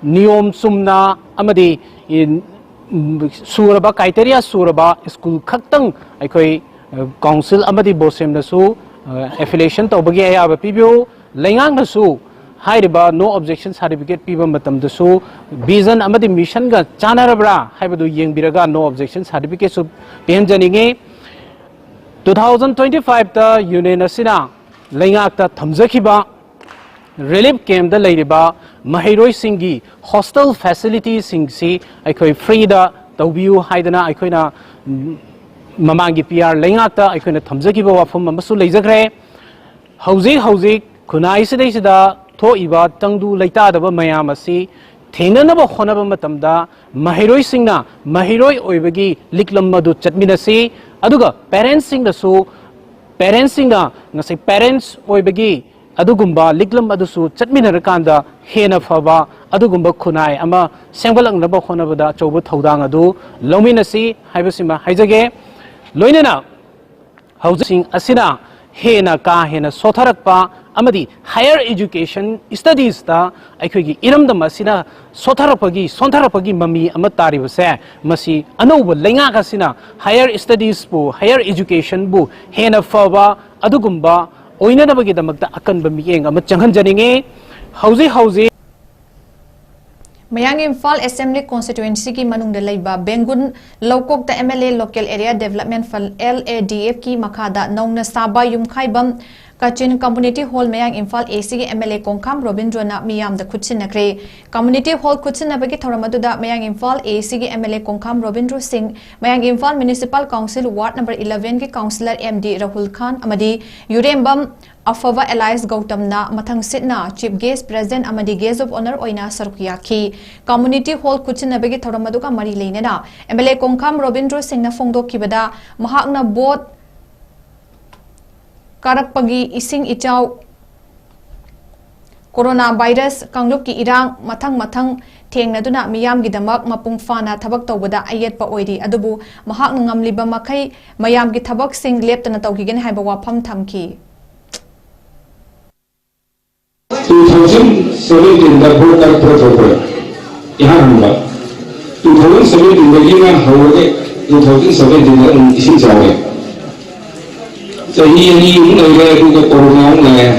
Speaker 12: Niom Sumna Amadi in Suraba Kaiteria Suraba School Kaktang Aikoi Council Amadi Bosem Nasu affiliation Tobagi Ayaba PBO Langang Nasu Haiba no objection certificate Piba Matam Dasu Bizan Amadi Mission Ga Chanarabra Haibadu Yang Biraga no objection certificate of PM Janinge 2025 ta Union Asina Langakta Thamzakiba Relief Camp the Ladiba Mahiroi Singi Hostel Facilities Singsi Aikoi Frida Taubiu Haidana Aikoina Mamangi PR Langakta Aikoina Thamzakiba Wafum Masu Lazakre Hausi Kunai Sidesida To Iba Tangdu Laita Daba Mayamasi Tenanaba Honaba Matamda Mahiroi Singna Mahiroi Oibagi Liklam Madu Chatminasi Aduga Parents Sing the So Parents Singa Nasi Parents Oibagi Adugumba Liklam Adusu Chatminarakanda Hena Faba Adugumba Kunai Ama Sambalang Naba Honabada Chobu Taudang Adu Lominasi Hibasima Hijage Loinana Housing Asina Hena Ka Hena Sotarakpa Amadi Higher Education Studies ta Aikogi Iram the Masina Sotarapagi Mami Amatari Vase Masi Anoba Lenga Kasina Higher Studies Bu Higher Education Bu Hena Faba Adugumba Oina Nabagi the Magda Akan Bamieng Amachangan Janinge Hausi
Speaker 1: Mayang Imphal Assembly Constituency ki manung da laiba Bengun Lokok da MLA Local Area Development Fund LADF ki makada nongna saba yumkhaibam Kachin Community Hall Mayang Imphal AC ki MLA Kongkham Robindro na miyam da khutsin nakre Community Hall khutsin nabagi thoramadu da Mayang Imphal AC ki MLA Kongkham Robindro Singh Mayang Imphal Municipal Council Ward number 11 ki Councillor MD Rahul Khan amadi Yurembam Afava Elias Gautamna Mathang Sitna Chief Guest President Amadi Guest of Honor Oina Sarukiyaki Community Hall Kuchin Nabagi Thoramaduka Mari Lainena MLA Kongkham Robindro Singh na Fongdo Kibada Mahakna Boat Karakpagi Ising Ichaw Coronavirus Kanglup ki Irang Mathang Thengnaduna Miyam Gidamak Mapung Fana Tabak Tawbada Ayet Pa Oidi Adubu Mahakna Ngamliba Makai Mayam ki Tabak Sing Leptana Tawgigen Haiba Wapam Thamki
Speaker 13: 2017 da voter protocol ihan ba 2017 da ina hawde 2017 da isin jawe sahi ni yung ngai ko corona ngai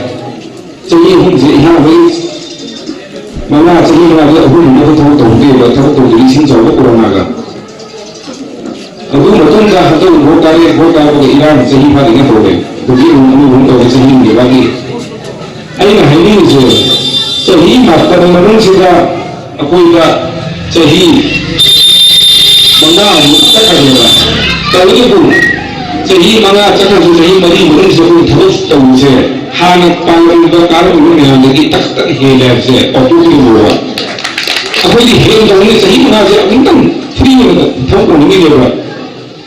Speaker 13: sahi hum je ihan ba mama sahi na ba hu na ko to de ba to isin jawe corona ga abu matun da hado voter ko iran sahi ba ni ko de to ji hum to sahi ni ba ni Aina hari itu, sehari makan manusia aku juga sehari, bangga kita kerja. Kalau itu Jadi mana cakap jadi mari mungkin sebut terus tahu saya. Hanya panggung berkarya mungkin yang jadi tak hilang saya. Waktu itu buat. Apa ini hilang tahun ini jadi mana saya mungkin free mana tahun ini juga.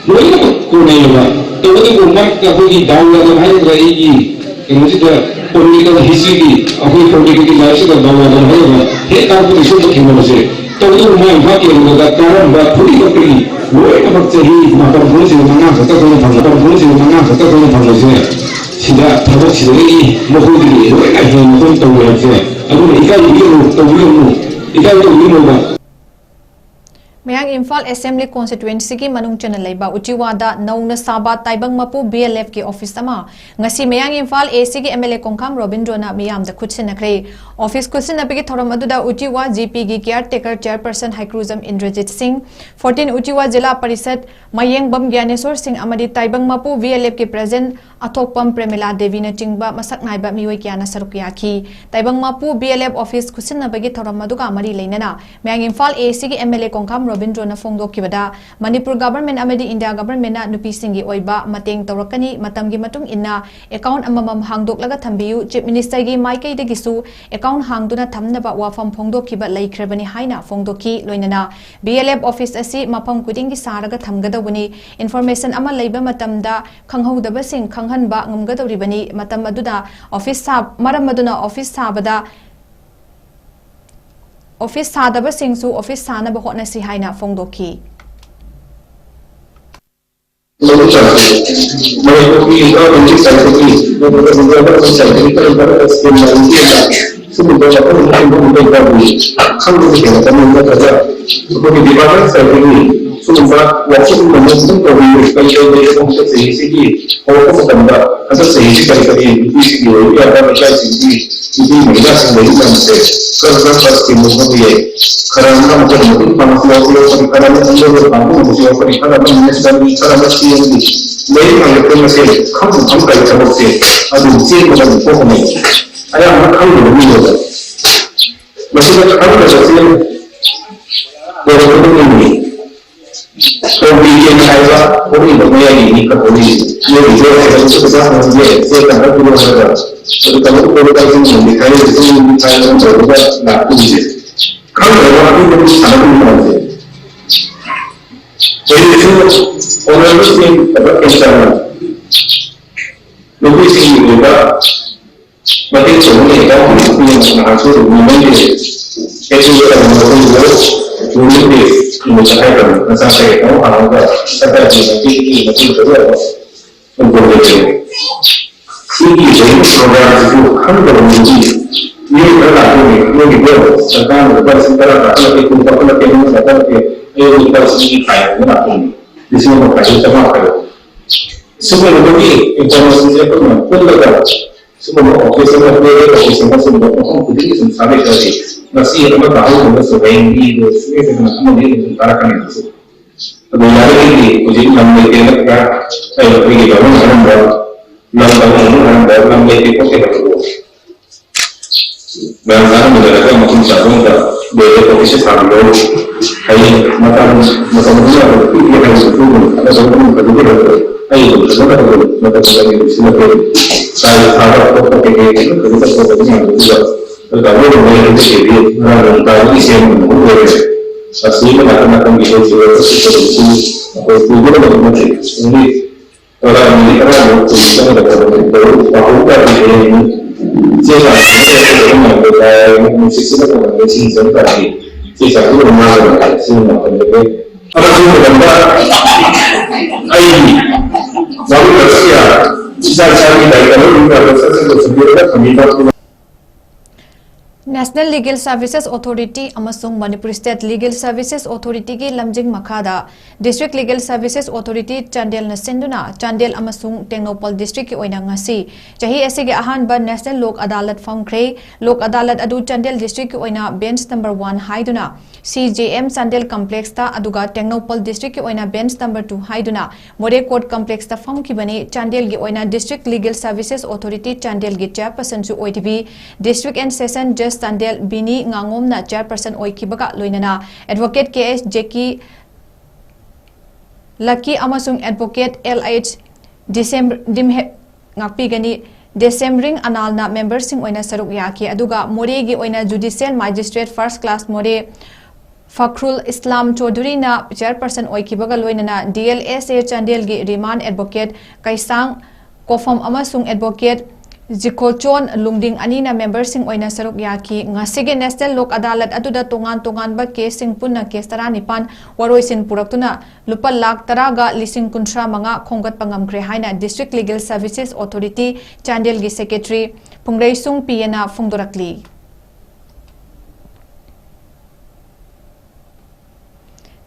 Speaker 13: Boleh apa kurang juga. Tahu tu kumar aku di dalam dan hanya lagi. Yang sudah political history. Aku political life sudah dalam dan hanya. Hei aku itu sudah kena saya. Tahu tu kumar bagi yang berkarya buat political ini. Boleh apa jadi macam polisi mana kita boleh macam polisi mana kita boleh macam saya. Tidak tahu sendiri mohon diri. Boleh ada mohon tahu saja. Aku ikan itu tahu itu. Ikan itu apa?
Speaker 1: Mayang Imphal Assembly Constituency ki manung chana leiba uchiwada nauna saba taibang mapu BLF ki office ama ngasi Mayang Imphal AC ki MLA Kongkham Robindrona miyam da khutsinakre office khutsinapigi thoram aduda uchiwa GP gi caretaker chairperson Haikhruzam Indrajit Singh 14 uchiwa jila parishad Mayeng Bam Gyaneswar Singh amadi taibang mapu BLF ki president Athokpam Premila Devi na chingba masak naiba miwai kyana saruk yakhi taibang mapu BLF office khutsinapigi thoram aduga amari leinana Mayang Imphal AC ki MLA Kongkham Robindrona Fongdokibada Manipur government amadi India government na nupi singi oiba mateng tawrakani matamgi matung inna account amamam hangdoklaga thambiu chief minister gi maikei de gisu account hangduna thamnaba wafam phongdokiba laikhrabani haina phongdoki loinana BLF office asi mapam kudingi saraga thamgadawani information ama leiba matamda khanghaudaba sing khanghanba ngamgadawribani matam aduda office sab maram aduna office sabada office sadaba singsu office sana bahotna si haina fongdoki National Legal Services Authority amasung Manipur State Legal Services Authority ki lamjing makhada District Legal Services Authority Chandel na senduna Chandel amasung Tengnopal District ki oina ngasi chahi asige ahanba National Lok Adalat famkre Lok Adalat adu Chandel District ki oina bench number 1 haiduna CJM Chandel Complex ta aduga Tengnopal District ki oina bench number 2 haiduna More Court Complex ta famkibani Chandel gi oina District Legal Services Authority Chandel gi chairperson su OTB District and Session Judge Chandel Bini ngangom na chairperson oikibaga loinana Advocate 𝐾𝐢𝐯𝐞𝐿𝐬 Lucky amasung Advocate LH Decembering analna members sing oina saruk yaki aduga more gi oina judicial magistrate first class more Fakhrul Islam Chaudhary na chairperson oikibaga loinana DLSA Chandel gi remand advocate Kaisang Kofam amasung advocate 𝐶𝐞𝐲 𝐍𝐞𝐰𝐬 anina members sing oina saruk yaki ngasige national Lok Adalat aduda tongan ba case sing punna case 19 waroisin puraktuna lupa lakh 10 ga lising 19 khongat pangamkre haina district legal services authority Chandel gi secretary Phungreisung Piena Phungdorakli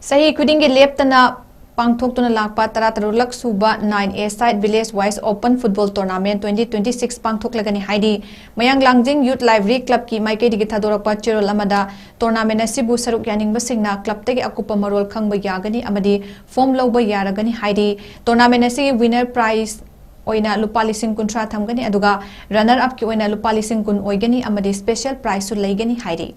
Speaker 1: sahi kudingi leptana pangthoktuna lakpa 13 suba 9A side village wise open football tournament 2026 pangthoklagani haidi mayang langjing youth library club ki maike digi thadorakpa cherol amada tournament asibu saruk yaningba singna club tegi akupa marol khangba yagani amadi form lawba yaragani haidi tournament asi winner prize oina lupa lising 13 thamgani aduga runner up ki oina lupa lising 10 oigani amadi special prize su leigani haidi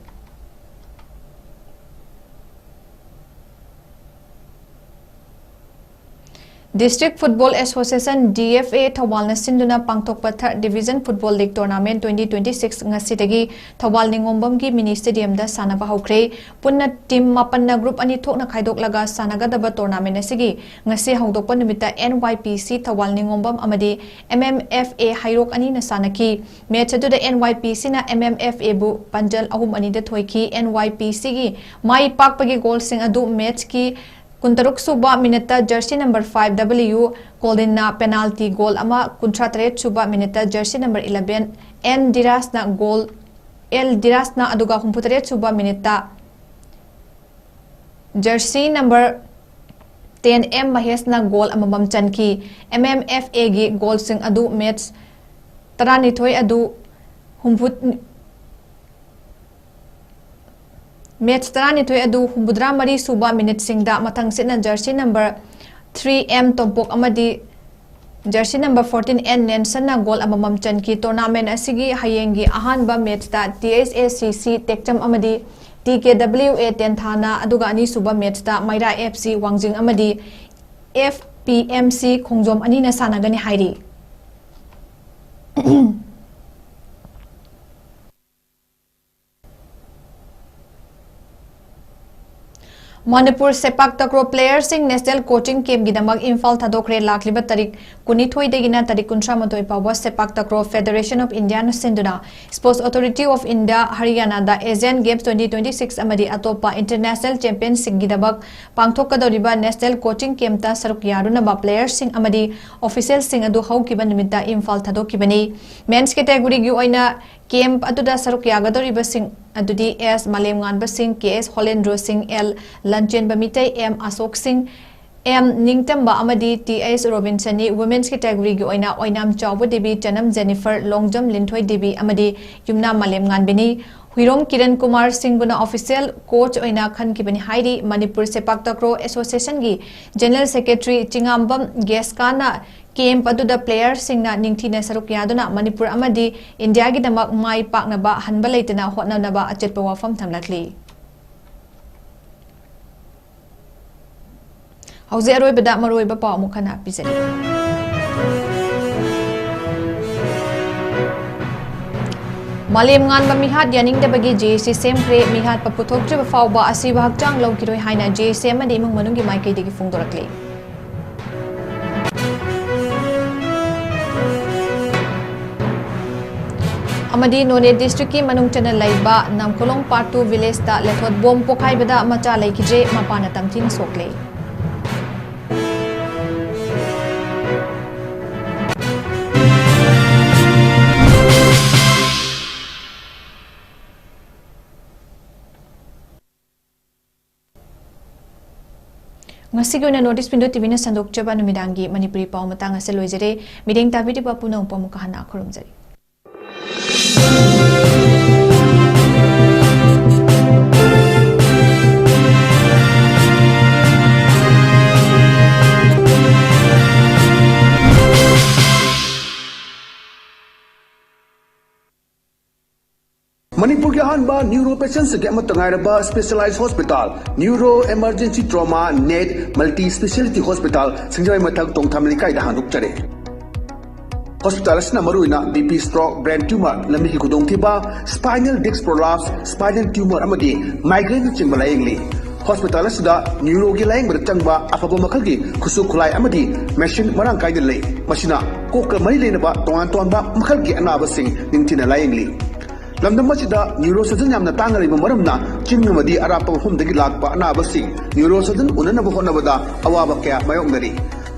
Speaker 1: District Football Association DFA Thawal Sinduna Pangthokpa 3rd Division Football League Tournament 2026 ngasidagi Thawal Ningombam gi mini stadium da sanaba hokre punna team mapanna group ani thokna khaidok laga sanagadaba tournament asigi ngasi hongdokpa numita NYPC Thawal Ningombam amadi MMFA Hairok ani na sanaki match adu da NYPC na MMFA bu panjal ahum ani da thoiki NYPC gi mai pakpagi goal sing adu match ki Kuntaruk suba minute jersey number 5W Koldinna penalty goal ama Kuntratre suba minute jersey number 11 N Dirasna goal L Dirasna aduga humputare suba minute jersey number 10 M Mahesna goal amabam chanki MMFA gi goal sing adu match tarani thoi adu humput Match tarani toy adu humbudra mari suba minute singda mathang sitna jersey number 3M Tompok amadi jersey number 14N Nelson na goal amamam chanki tournament asigi hayengi ahanba match ta TSACC Tekcham amadi TKWA Tenthana aduga ani suba match ta Maira FC Wangjing amadi FPMC Khongjom ani na sanagani hairi Manipur sepak takraw players sing national coaching camp gidamak Imphal thadokre lakliba tarik kunithoi degina tarik 13 pawa sepak takraw Federation of India na sinduna Sports Authority of India Haryana da Asian Games 2026 amadi atopa international championship gidamak pangthokadoriba national coaching camp ta saruk yaruna ba players sing amadi officials sing adu haukiba nimita Imphal thadokibani men's category gi oina camp aduda saruk yagadoriba sing adudi S Malemnganba Singh KS Holendro Singh L Lanchen Bamitai M Asok Singh M Ningtamba amadi TS Robinsoni women's category gi oina oinam chawbo debi Chanam Jennifer Longjam Linthoi debi amadi Yumna Malemnganbini Huirom Kiran Kumar Singh buna official coach oina khan kibani hairi Manipur sepak takraw association gi general secretary Chingambam Geskana camp aduda players singna ningthina saruk yaduna Manipur amadi India gi damak mai paknaba hanba leitana hotnanaba achetpa wafam thamlakli hauze aroi bada maroi ba paw mukhana pizani Malemnganba mihat yaningdabagi JC semkre mihat paputhokjaba fawba asiba hakchang lawkiroi haina JC amadi imung manungi maikai digi phungdorakli amadi None district ki manung chana laiba Namkolong Part 2 village ta lethot bom pokhai bada macha laikije mapana tamthin sokle Ngasiguna notice pindu TV na sandok chaba numidangi Manipuri paw matang ase loijare mideng tabidi pa punong pamukahana khurumjari
Speaker 14: Manipur के अहानबा neuro patients के अमतंगायरबा specialised hospital neuro emergency trauma नेट multi speciality hospital सिंजय मथक तोंगथाम लिकाई दा हानुक चरे Hospital asina maruina BP stroke, brain tumor, lambi ki kudong tiba, spinal disc prolapse, spinal tumor amadi, migraine ching balayengli. Hospital asida neuro gi layeng berchangba afaba makal gi kusu kulai amadi machine marang kai dilai. Masina kokka mari lena ba tongan ba makal gi anaba sing ningtina layengli. Lamdam masida neurosurgeon yamna tangari maramna chingmadi arapa hum dagi lakba anaba sing neurosurgeon unana ba honabada awaba kya mayongari.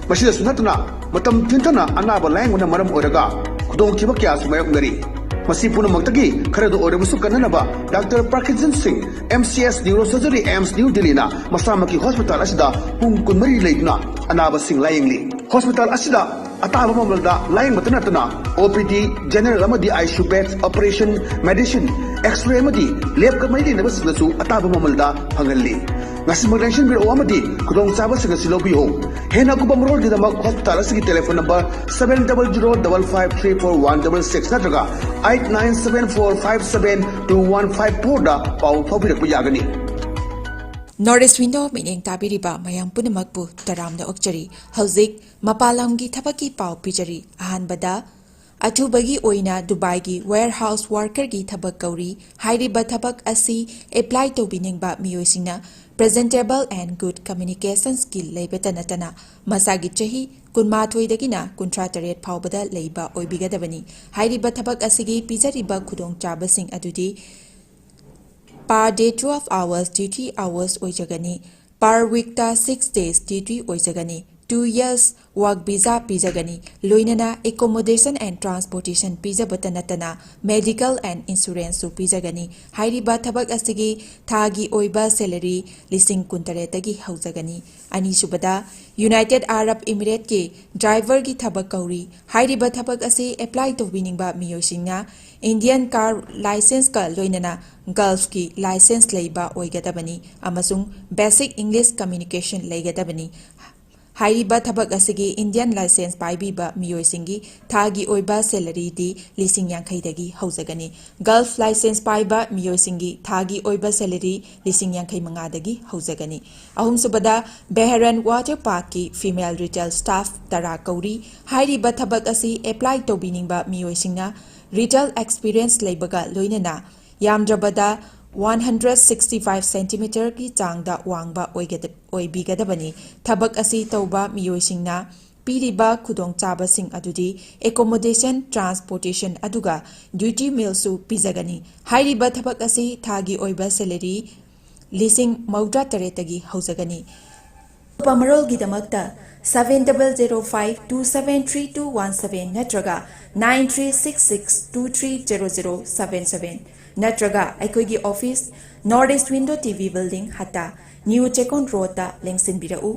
Speaker 14: Masida sunatna matam tintana anaba layeng una maram oraga kudong kiba kya sumayongari. Masi punamakdagi kharado orabusu kananaba Dr. Parkinson Singh MCS Neurosurgery AIMS New Delhi na masamaki hospital asida pung kunmari leitna anaba sing layengli. Hospital asida ataba mamalda layeng matanatana OPD general amadi ICU beds operation medicine x-ray amadi lab kamai na basnasu ataba mamalda phangalli. Ngasi maglension biro amadi kudong saba sing silobiho. Hena kubam road gidamak hospital asigi telephone number 700553416 natraga 8974572154 da pau phabirak yagani.
Speaker 1: Northeast Window meaning tabiriba mayang punamakpu taramna okchari hauzik mapalamgi thabaki pau pijari ahanbada athubagi oina Dubai gi warehouse worker gi thabak kauri hairiba thabak asi apply to biningba miyoisina presentable and good communication skill leibetanatana masagi chahi kunmathoi dagina kuntrataret phawbada leiba oibigadabani hairiba thabak asigi pijariba khudong chabasing adudi per day 12 hours duty hours oijagani per week ta 6 days duty oijagani 2 years work visa pijagani loinana accommodation and transportation pijabatanatana medical and insurance su pijagani hairiba thabak asigi thagi oiba salary lising kuntare tagi haujagani ani subada United Arab Emirates ke driver gi thabak kauri hairiba thabak asi apply to winning ba miyosingna Indian car license ka loinana Gulf ki license leiba oigadabani amasung basic English communication leigadabani hairiba thabak asigi Indian license paibiba miyoisingi thagi oiba salary di lising yankhai dagi haujagani Gulf license paiba miyoisingi thagi oiba salary lising yankhai manga dagi haujagani ahum subada Beharan water park ki female retail staff tara kauri hairiba thabak asi apply to biningba miyoisingna retail experience leibaga loinana yamdrabada 165 cm ki changda wangba oibigadabani thabak asi tauba miyoisingna piriba khudong chabasing adudi accommodation transportation aduga duty meal su pizagani hairiba thabak asi thagi oiba salary lising maudra taretagi haujagani Pamarol gidamakta 7005273217 natraga 9366230077 natraga aikoigi office Northeast Window TV building hata New Chekon Road ta lengsin birau